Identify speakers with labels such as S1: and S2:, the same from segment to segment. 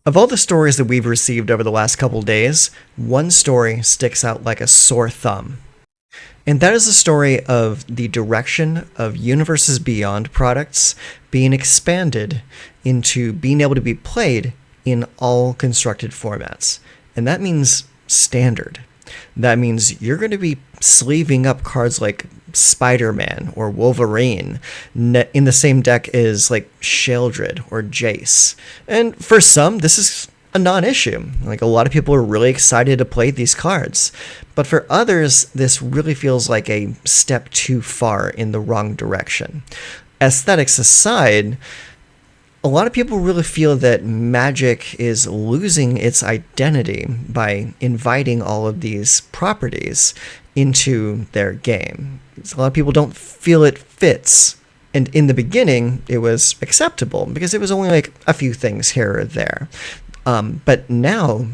S1: Of all the stories that we've received over the last couple days, one story sticks out like a sore thumb. And that is the story of the direction of Universes Beyond products being expanded into being able to be played in all constructed formats. And that means standard. That means you're going to be sleeving up cards like Spider-Man or Wolverine in the same deck as like Sheldred or Jace. And for some, this is a non-issue. Like, a lot of people are really excited to play these cards. But for others, this really feels like a step too far in the wrong direction. Aesthetics aside, a lot of people really feel that Magic is losing its identity by inviting all of these properties into their game. A lot of people don't feel it fits. And in the beginning, it was acceptable because it was only like a few things here or there. But now,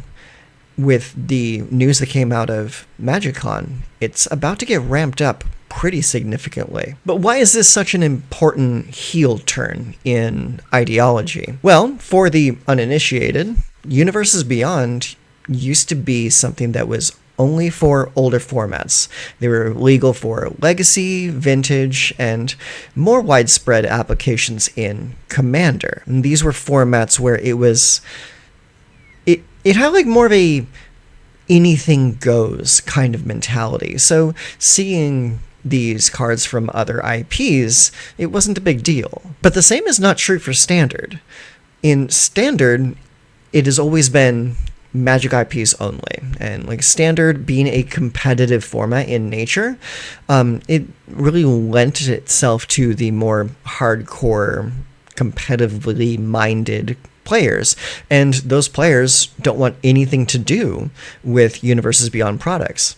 S1: with the news that came out of MagicCon, it's about to get ramped up pretty significantly. But why is this such an important heel turn in ideology? Well, for the uninitiated, Universes Beyond used to be something that was only for older formats. They were legal for Legacy, Vintage, and more widespread applications in Commander. And these were formats where it had like more of a anything goes kind of mentality. So seeing these cards from other IPs, it wasn't a big deal. But the same is not true for Standard. In Standard, it has always been Magic IPs only. And like Standard being a competitive format in nature, it really lent itself to the more hardcore, competitively minded players, and those players don't want anything to do with Universes Beyond products.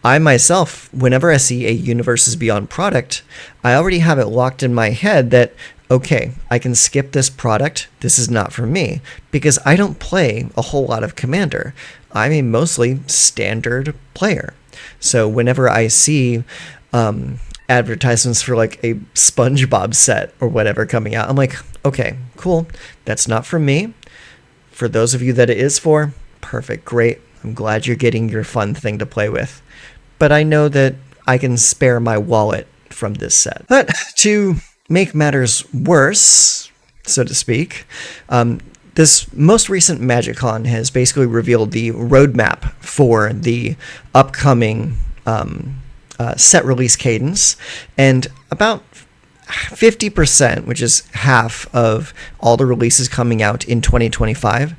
S1: I myself, whenever I see a Universes Beyond product, I already have it locked in my head that, okay, I can skip this product, this is not for me, because I don't play a whole lot of Commander. I'm a mostly Standard player. So whenever I see advertisements for like a SpongeBob set or whatever coming out, I'm like, okay, cool, that's not for me. For those of you that it is for, perfect, great. I'm glad you're getting your fun thing to play with. But I know that I can spare my wallet from this set. But to make matters worse, so to speak, this most recent MagicCon has basically revealed the roadmap for the upcoming set release cadence, and about 50%, which is half of all the releases coming out in 2025,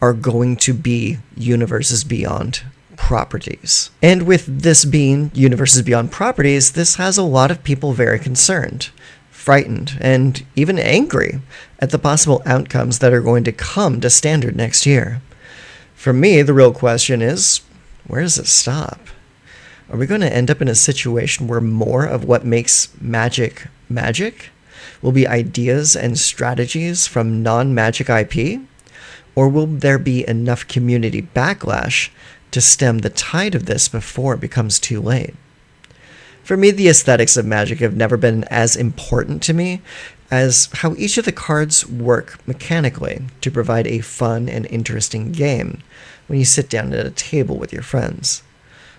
S1: are going to be Universes Beyond properties. And with this being Universes Beyond properties, this has a lot of people very concerned, frightened, and even angry at the possible outcomes that are going to come to Standard next year. For me, the real question is, where does it stop? Are we going to end up in a situation where more of what makes Magic magic will be ideas and strategies from non-Magic IP? Or will there be enough community backlash to stem the tide of this before it becomes too late? For me, the aesthetics of Magic have never been as important to me as how each of the cards work mechanically to provide a fun and interesting game when you sit down at a table with your friends.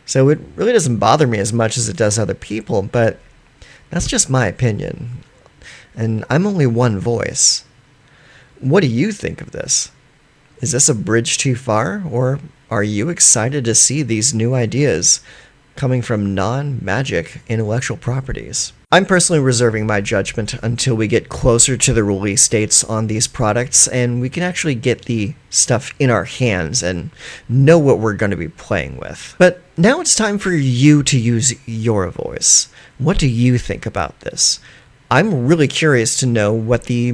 S1: So it really doesn't bother me as much as it does other people, but that's just my opinion. And I'm only one voice. What do you think of this? Is this a bridge too far, or are you excited to see these new ideas coming from non-Magic intellectual properties? I'm personally reserving my judgment until we get closer to the release dates on these products and we can actually get the stuff in our hands and know what we're going to be playing with. But now it's time for you to use your voice. What do you think about this? I'm really curious to know what the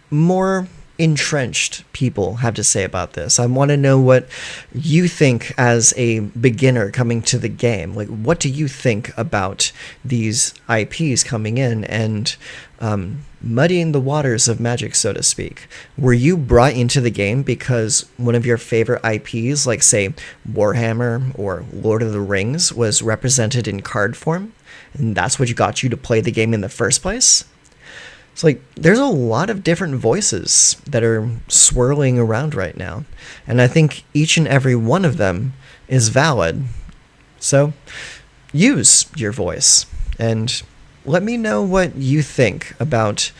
S1: more entrenched people have to say about this. I want to know what you think as a beginner coming to the game. Like, what do you think about these IPs coming in and muddying the waters of Magic, so to speak? Were you brought into the game because one of your favorite IPs, like say Warhammer or Lord of the Rings, was represented in card form, and that's what got you to play the game in the first place? It's like there's a lot of different voices that are swirling around right now, and I think each and every one of them is valid. So use your voice and let me know what you think about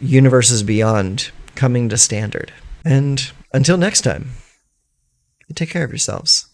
S1: Universes Beyond coming to standard. And until next time, take care of yourselves.